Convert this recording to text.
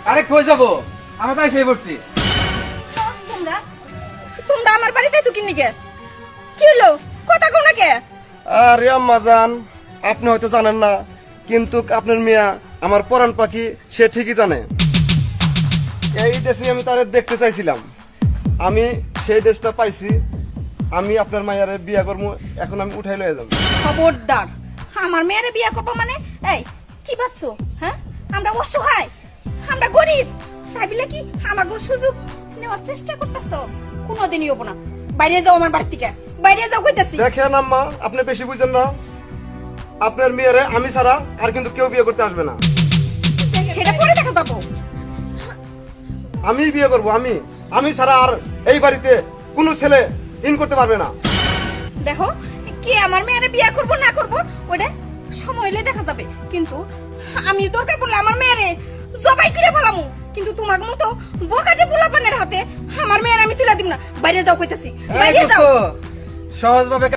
আরে কই যাবো, আমরা তাই সেই পড়ছি। তোমরা তোমরা আমার বাড়িতে এসো কিন্নি কে? কি হলো, কথা কও না কে? আরে আম্মা জান, আপনি হয়তো জানেন না, কিন্তু আপনার মিয়া আমার পরাণ পাখি, সে ঠিকই জানে। এই ড্রেসে আমি তারে দেখতে চাইছিলাম, আমি সেই ড্রেসটা পাইছি। আমি আপনার মায়ের বিয়া করবো, এখন আমি উঠাই লয়ে যাব। খবরদার, আমার মেয়েরে বিয়ে করবো মানে? এই কি ভাবছো? হ্যাঁ, আমরা অসহায়, আমরা গরিব, তাই বলে কি আমাকে সুযোগ নেওয়ার চেষ্টা করতেছো? কোনোদিনই হবো না। বাইরে যাও আমার বাড়ি থেকে, বাইরে যাও কইতাছি। দেখেন আম্মা, আপনি বেশি বুঝেন না। আপনার মেয়েরে আমি ছাড়া আর কিন্তু কেউ বিয়ে করতে আসবে না। সেটা পরে দেখা যাবো। আমি বিয়ে করব, আমি ছাড়া আর এই বাড়িতে কোনো ছেলে ইন করতে পারবে না। দেখো, কে আমার মেয়েরে বিয়ে করবো না করবো ওটা সময় হলে দেখা যাবে, কিন্তু আমি দরকার পড়লে আমার মেয়েরে জবাই করে ফেলামু। কিন্তু তোমার মতো বকাটে পোলাপানের হাতে আমার মেয়ের আমি তুলে দিব না। বাইরে যাও কইতাছি, বাইরে যাও। সহজ ভাবে